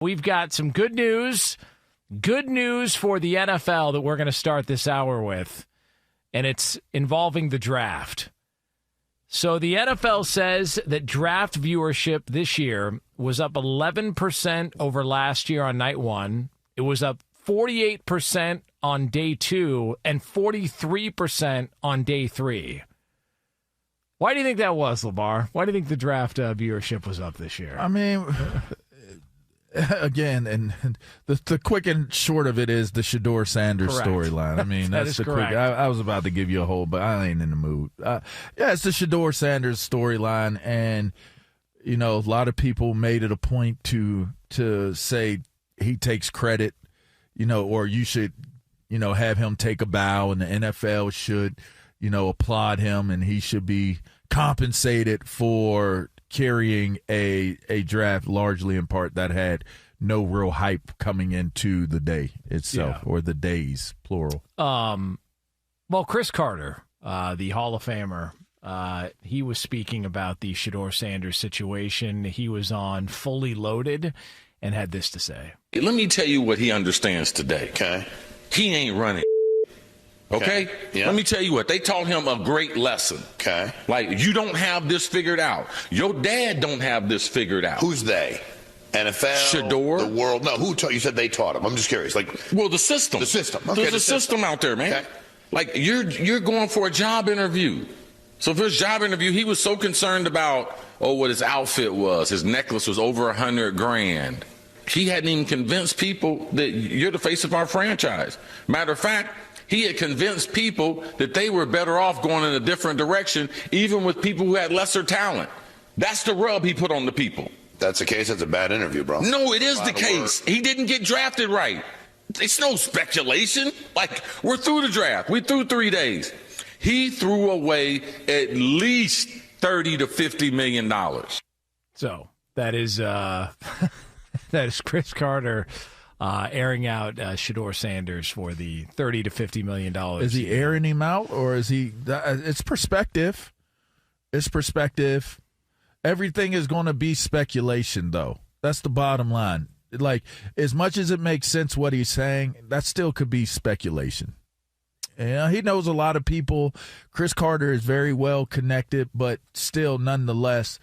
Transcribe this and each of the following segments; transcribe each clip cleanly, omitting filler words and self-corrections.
We've got some good news. Good news for the NFL that we're going to start this hour with, and it's involving the draft. So the NFL says that draft viewership this year was up 11% over last year on night one. It was up 48% on day two and 43% on day three. Why do you think that was, LaVar? Why do you think the draft viewership was up this year? I mean, again, and the quick and short of it is the Shedeur Sanders storyline. I mean, that's the correct. quick. I was about to give you a whole, but I ain't in the mood. Yeah, it's the Shedeur Sanders storyline, and a lot of people made it a point to say he takes credit, or you should, have him take a bow, and the NFL should, applaud him, and he should be compensated for carrying a draft largely in part that had no real hype coming into the day itself, or the days, plural. Well, Chris Carter, the Hall of Famer, he was speaking about the Shedeur Sanders situation. He was on Fully Loaded and had this to say. Let me tell you what he understands today. Okay. He ain't running. Okay? Yeah. Let me tell you what. They taught him a great lesson. Okay. Like, you don't have this figured out. Your dad don't have this figured out. Who's they? NFL? Shedeur? The world? No, who taught you? Said they taught him. I'm just curious. Well, the system. The system. Okay, There's a system out there, man. Okay. Like, you're going for a job interview. So for his job interview, he was so concerned about, what his outfit was. His necklace was over $100,000. He hadn't even convinced people that you're the face of our franchise. Matter of fact, he had convinced people that they were better off going in a different direction, even with people who had lesser talent. That's the rub he put on the people. That's the case. That's a bad interview, bro. No, it is the case. He didn't get drafted right. It's no speculation. Like, we're through the draft. We're through 3 days. He threw away at least $30 to $50 million. So that is that is Chris Carter airing out Shedeur Sanders for the $30 to $50 million. Is he airing him out, or is he? It's perspective. It's perspective. Everything is going to be speculation, though. That's the bottom line. Like, as much as it makes sense what he's saying, that still could be speculation. He knows a lot of people. Chris Carter is very well connected, but still, nonetheless,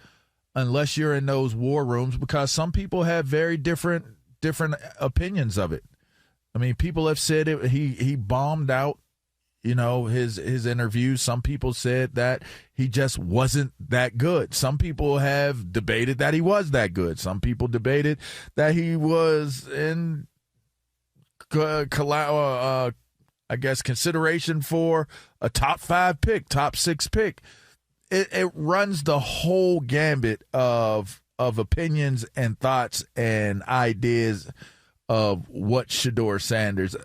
unless you're in those war rooms, because some people have very different opinions of it. I mean, people have said it. He bombed out, his interviews. Some people said that he just wasn't that good. Some people have debated that he was that good. Some people debated that he was in consideration for a top 5 pick, top 6 pick. It runs the whole gambit of opinions and thoughts and ideas of what Shedeur Sanders,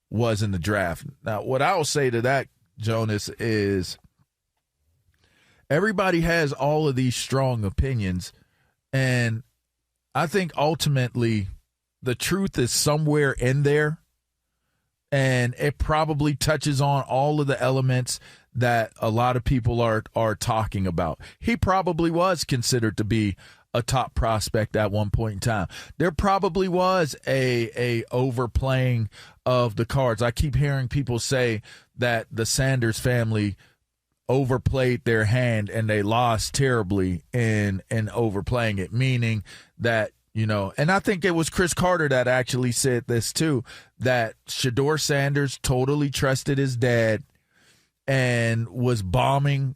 was in the draft. Now, what I will say to that, Jonas, is everybody has all of these strong opinions, and I think ultimately the truth is somewhere in there, and it probably touches on all of the elements that a lot of people are talking about. He probably was considered to be a top prospect at one point in time. There probably was a overplaying of the cards. I keep hearing people say that the Sanders family overplayed their hand and they lost terribly in overplaying it, meaning that, and I think it was Chris Carter that actually said this too, that Shedeur Sanders totally trusted his dad and was bombing,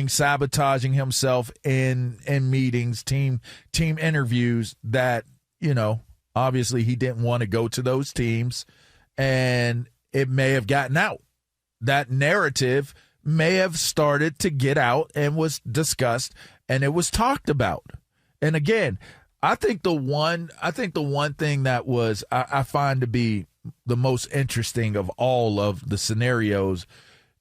sabotaging himself in meetings, team interviews that, obviously he didn't want to go to those teams, and it may have gotten out. That narrative may have started to get out and was discussed, and it was talked about. And again, I think the one thing that was I find to be the most interesting of all of the scenarios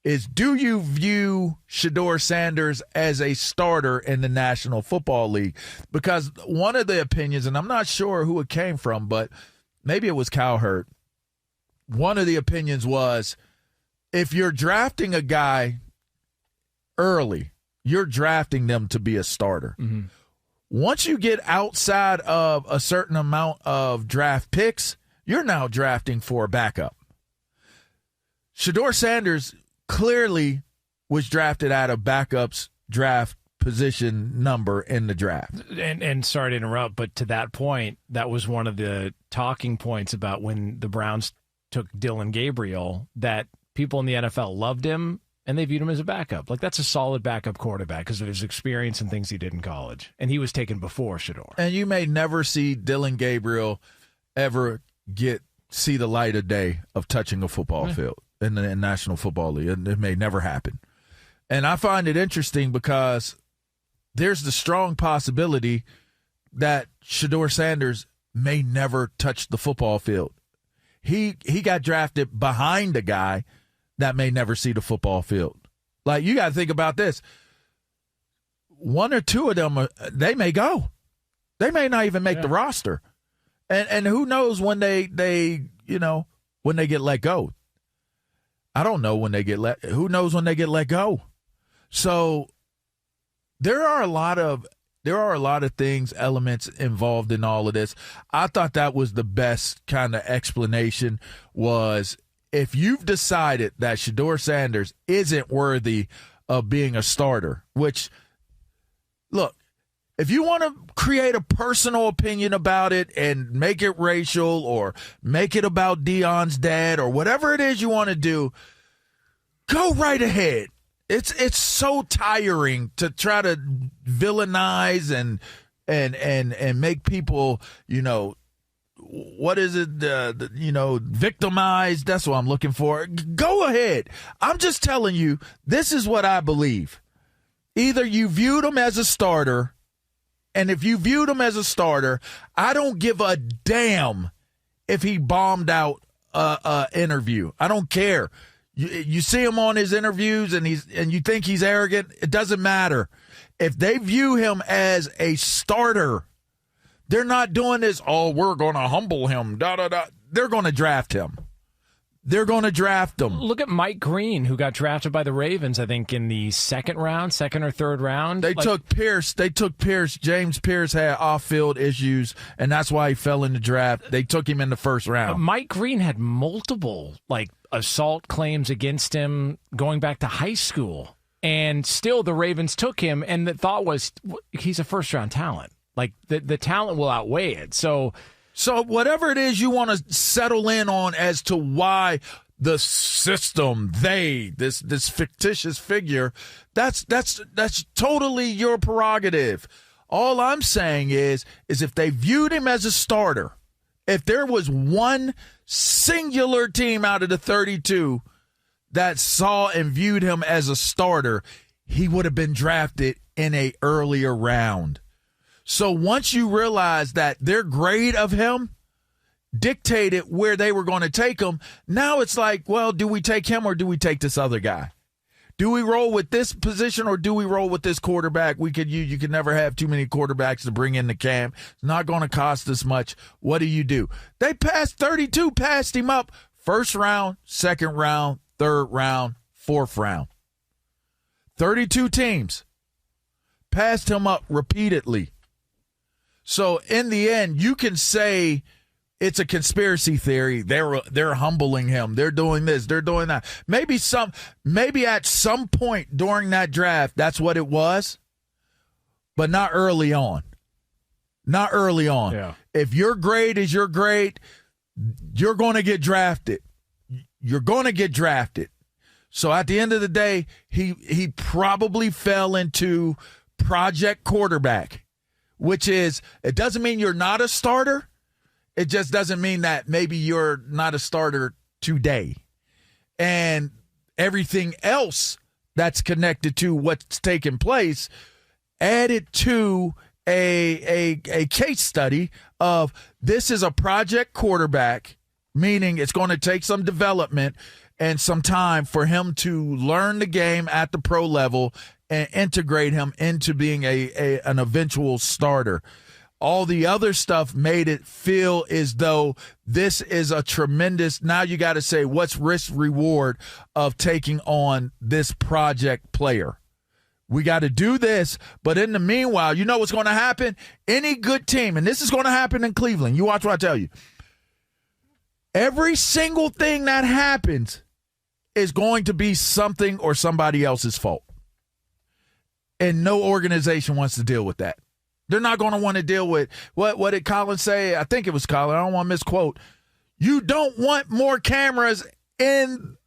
is, do you view Shedeur Sanders as a starter in the National Football League? Because one of the opinions, and I'm not sure who it came from, but maybe it was Cowherd. One of the opinions was, if you're drafting a guy early, you're drafting them to be a starter. Mm-hmm. Once you get outside of a certain amount of draft picks, you're now drafting for a backup. Shedeur Sanders clearly was drafted at a backup's draft position number in the draft. And sorry to interrupt, but to that point, that was one of the talking points about when the Browns took Dylan Gabriel, that people in the NFL loved him and they viewed him as a backup. Like, that's a solid backup quarterback because of his experience and things he did in college. And he was taken before Shedeur. And you may never see Dylan Gabriel ever see the light of day of touching a football field in the National Football League. It may never happen. And I find it interesting because there's the strong possibility that Shedeur Sanders may never touch the football field. He got drafted behind a guy that may never see the football field. Like, you got to think about this. One or two of them, they may go. They may not even make the roster. And who knows when they when they get let go. I don't know when they get who knows when they get let go. So there are a lot of things, elements involved in all of this. I thought that was the best kind of explanation was, if you've decided that Shedeur Sanders isn't worthy of being a starter, which, look, if you want to create a personal opinion about it and make it racial or make it about Deion's dad or whatever it is you want to do, go right ahead. It's so tiring to try to villainize and make people, what is it? Victimized. That's what I'm looking for. Go ahead. I'm just telling you, this is what I believe. Either you viewed him as a starter, and if you viewed him as a starter, I don't give a damn if he bombed out a interview. I don't care. You see him on his interviews and you think he's arrogant. It doesn't matter. If they view him as a starter, they're not doing this, we're going to humble him, da-da-da. They're going to draft him. They're going to draft him. Look at Mike Green, who got drafted by the Ravens, I think, in the second or third round. They took Pierce. James Pierce had off-field issues, and that's why he fell in the draft. They took him in the first round. Mike Green had multiple, assault claims against him going back to high school. And still the Ravens took him, and the thought was, he's a first-round talent. The talent will outweigh it. So whatever it is you want to settle in on as to why the system, this fictitious figure, that's totally your prerogative. All I'm saying is if they viewed him as a starter, if there was one singular team out of the 32 that saw and viewed him as a starter, he would have been drafted in an earlier round. So once you realize that their grade of him dictated where they were going to take him, now it's like, well, do we take him or do we take this other guy? Do we roll with this position or do we roll with this quarterback? You can never have too many quarterbacks to bring in the camp. It's not going to cost us much. What do? They passed 32, passed him up first round, second round, third round, fourth round. 32 teams passed him up repeatedly. So in the end, you can say it's a conspiracy theory. They're humbling him. They're doing this. They're doing that. Maybe at some point during that draft, that's what it was, but not early on. Not early on. Yeah. If your grade is your grade, you're going to get drafted. You're going to get drafted. So at the end of the day, he probably fell into project quarterback. Which is, it doesn't mean you're not a starter. It just doesn't mean that maybe you're not a starter today. And everything else that's connected to what's taking place added to a case study of this is a project quarterback, meaning it's going to take some development and some time for him to learn the game at the pro level and integrate him into being an eventual starter. All the other stuff made it feel as though this is a tremendous, now you got to say, what's risk reward of taking on this project player? We got to do this. But in the meanwhile, you know what's going to happen? Any good team, and this is going to happen in Cleveland. You watch what I tell you. Every single thing that happens is going to be something or somebody else's fault. And no organization wants to deal with that. They're not going to want to deal with, what did Colin say? I think it was Colin. I don't want to misquote. You don't want more cameras in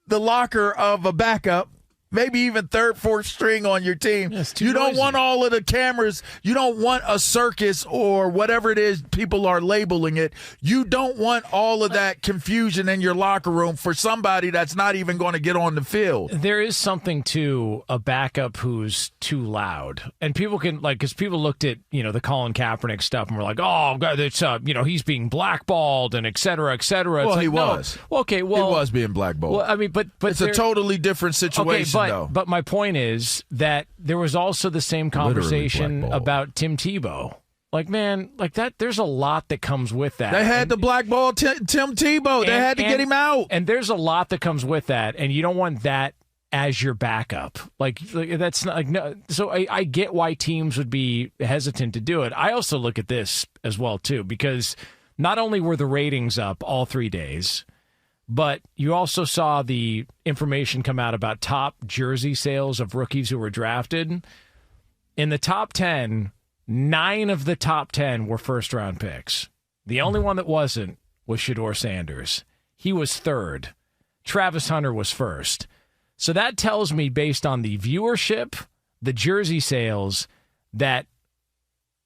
the locker of a backup, maybe even third, fourth string on your team. You don't want all of the cameras. You don't want a circus or whatever it is people are labeling it. You don't want all of that confusion in your locker room for somebody that's not even going to get on the field. There is something to a backup who's too loud. And people can, because people looked at, the Colin Kaepernick stuff and were like, oh, God, it's, he's being blackballed and et cetera, et cetera. Well, he was. No. Okay, well. He was being blackballed. Well, I mean, but it's a totally different situation. But my point is that there was also the same conversation about Tim Tebow. There's a lot that comes with that. They had to blackball Tim Tebow. They had to get him out. And there's a lot that comes with that, and you don't want that as your backup. That's not no. So I get why teams would be hesitant to do it. I also look at this as well too, because not only were the ratings up all 3 days, but you also saw the information come out about top jersey sales of rookies who were drafted. In the top 10, 9 of the top 10 were first-round picks. The only one that wasn't was Shedeur Sanders. He was third. Travis Hunter was first. So that tells me, based on the viewership, the jersey sales, that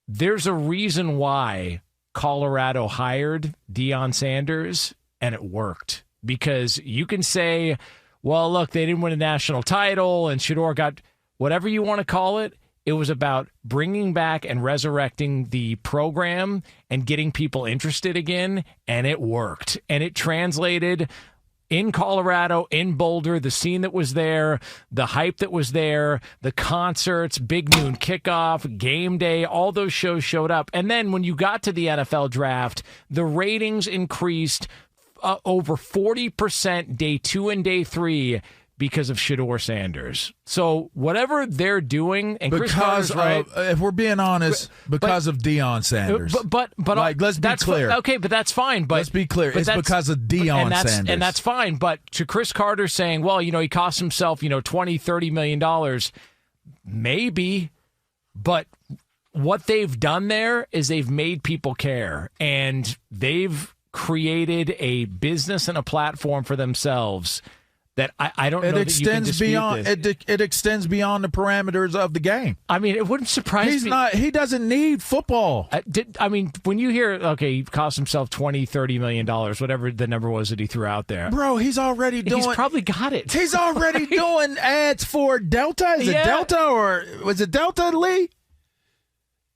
there's a reason why Colorado hired Deion Sanders, and it worked. Because you can say, well, look, they didn't win a national title, and Shedeur got whatever you want to call it. It was about bringing back and resurrecting the program and getting people interested again, and it worked. And it translated in Colorado, in Boulder, the scene that was there, the hype that was there, the concerts, Big Noon Kickoff, Game Day, all those shows showed up. And then when you got to the NFL draft, the ratings increased over 40% day 2 and day 3 because of Shedeur Sanders. So whatever they're doing, and Chris Carter's right. If we're being honest, because of Deion Sanders. But let's be clear. Okay, but that's fine. But let's be clear. It's because of Deion Sanders. And that's fine. But to Chris Carter saying, well, he cost himself, $20-30 million, maybe. But what they've done there is they've made people care, and they've created a business and a platform for themselves that I don't know that you can dispute this. It extends beyond the parameters of the game. I mean, it wouldn't surprise me. He doesn't need football. When you hear, okay, he cost himself $20-30 million, whatever the number was that he threw out there. Bro, he's already doing... He's probably got it. He's already doing ads for Delta. Is it Delta or... Was it Delta, Lee?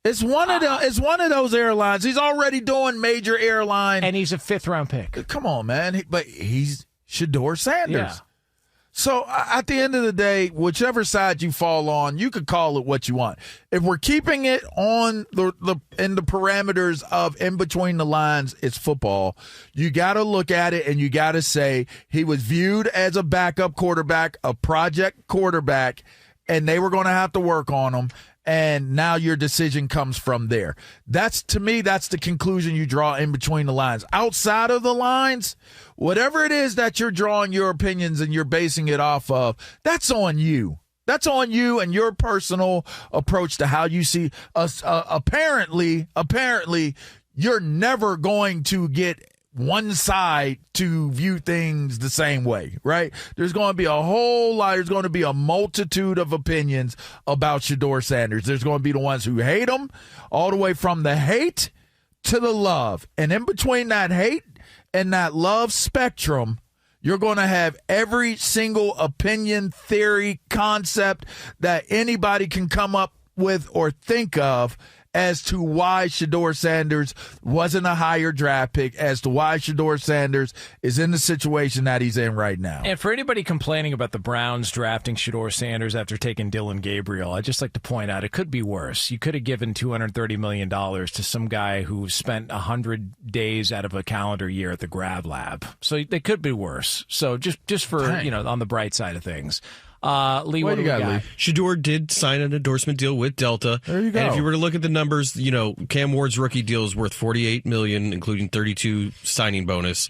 It's one of those airlines. He's already doing major airline. And he's a 5th-round pick. Come on, man. But he's Shedeur Sanders. Yeah. So at the end of the day, whichever side you fall on, you could call it what you want. If we're keeping it on in the parameters of in between the lines, it's football. You got to look at it and you got to say he was viewed as a backup quarterback, a project quarterback, and they were going to have to work on him. And now your decision comes from there. To me, that's the conclusion you draw in between the lines. Outside of the lines, whatever it is that you're drawing your opinions and you're basing it off of, that's on you. That's on you and your personal approach to how you see us. Apparently, you're never going to get one side to view things the same way, right? There's going to be there's going to be a multitude of opinions about Shedeur Sanders. There's going to be the ones who hate him, all the way from the hate to the love. And in between that hate and that love spectrum, you're going to have every single opinion, theory, concept that anybody can come up with or think of as to why Shedeur Sanders wasn't a higher draft pick, as to why Shedeur Sanders is in the situation that he's in right now. And for anybody complaining about the Browns drafting Shedeur Sanders after taking Dylan Gabriel, I'd just like to point out it could be worse. You could have given $230 million to some guy who spent 100 days out of a calendar year at the Grab Lab. So they could be worse. So just for, on the bright side of things. Lee, what do we got? Shedeur did sign an endorsement deal with Delta. There you go. And if you were to look at the numbers, Cam Ward's rookie deal is worth $48 million, including $32 signing bonus.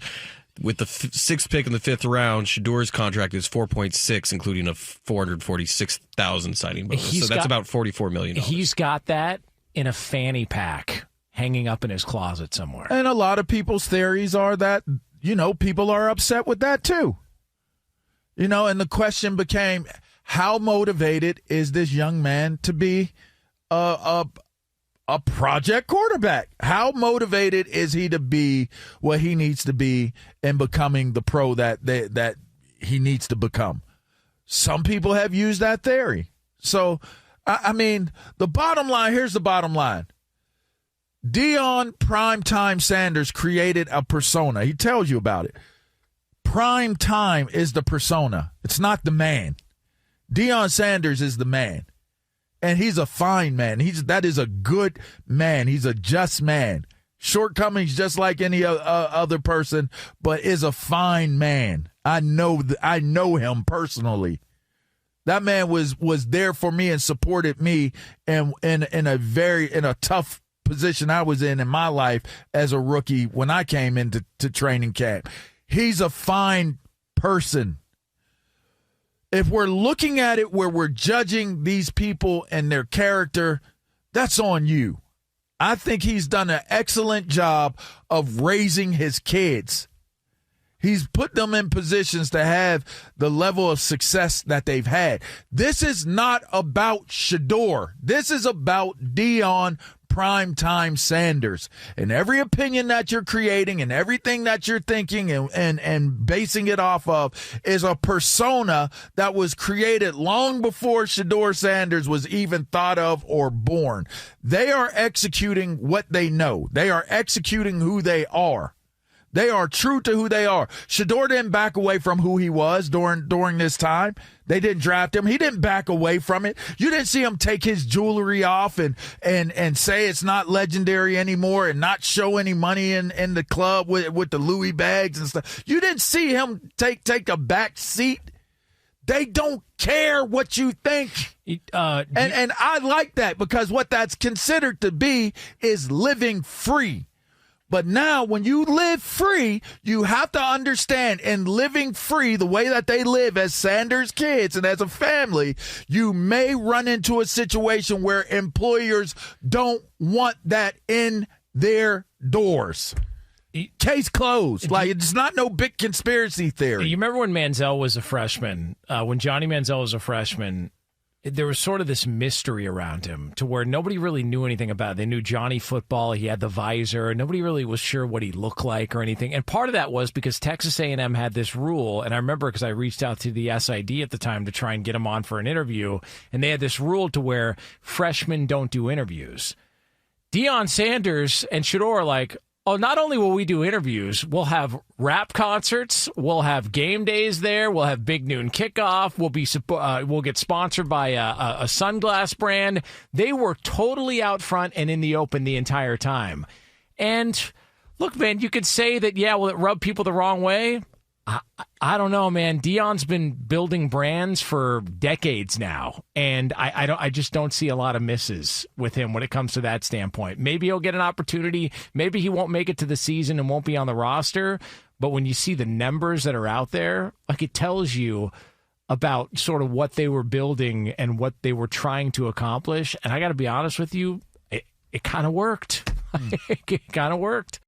With the sixth pick in the fifth round, Shedeur's contract is $4.6, including a $446,000 signing bonus. So that's about $44 million. He's got that in a fanny pack hanging up in his closet somewhere. And a lot of people's theories are that, people are upset with that too. And the question became, how motivated is this young man to be a project quarterback? How motivated is he to be what he needs to be and becoming the pro that he needs to become? Some people have used that theory. So, the bottom line, here's the bottom line. Deion Primetime Sanders created a persona. He tells you about it. Prime time is the persona. It's not the man. Deion Sanders is the man. And he's a fine man. That is a good man. He's a just man. Shortcomings just like any other person, but is a fine man. I know him personally. That man was there for me and supported me in a tough position I was in my life as a rookie when I came into training camp. He's a fine person. If we're looking at it where we're judging these people and their character, that's on you. I think he's done an excellent job of raising his kids. He's put them in positions to have the level of success that they've had. This is not about Shedeur. This is about Deion Primetime Sanders. And every opinion that you're creating and everything that you're thinking and basing it off of is a persona that was created long before Shedeur Sanders was even thought of or born. They are executing what they know. They are executing who they are. They are true to who they are. Shedeur didn't back away from who he was during this time. They didn't draft him. He didn't back away from it. You didn't see him take his jewelry off and say it's not legendary anymore and not show any money in the club with the Louis bags and stuff. You didn't see him take a back seat. They don't care what you think. And I like that because what that's considered to be is living free. But now when you live free, you have to understand in living free, the way that they live as Sanders kids and as a family, you may run into a situation where employers don't want that in their doors. Case closed. Like, it's not no big conspiracy theory. You remember when Manziel was a freshman, when Johnny Manziel was a freshman, there was sort of this mystery around him to where nobody really knew anything about it. They knew Johnny football. He had the visor. Nobody really was sure what he looked like or anything. And part of that was because Texas A&M had this rule. And I remember because I reached out to the SID at the time to try and get him on for an interview. And they had this rule to where freshmen don't do interviews. Deion Sanders and Shedeur are like, oh, not only will we do interviews, we'll have rap concerts, we'll have game days there, we'll have Big Noon Kickoff, we'll get sponsored by a sunglass brand. They were totally out front and in the open the entire time. And look, man, you could say that, yeah, will it rub people the wrong way? I don't know, man. Deion's been building brands for decades now, and I just don't see a lot of misses with him when it comes to that standpoint. Maybe he'll get an opportunity. Maybe he won't make it to the season and won't be on the roster. But when you see the numbers that are out there, like, it tells you about sort of what they were building and what they were trying to accomplish. And I got to be honest with you, it kind of worked. It kind of worked.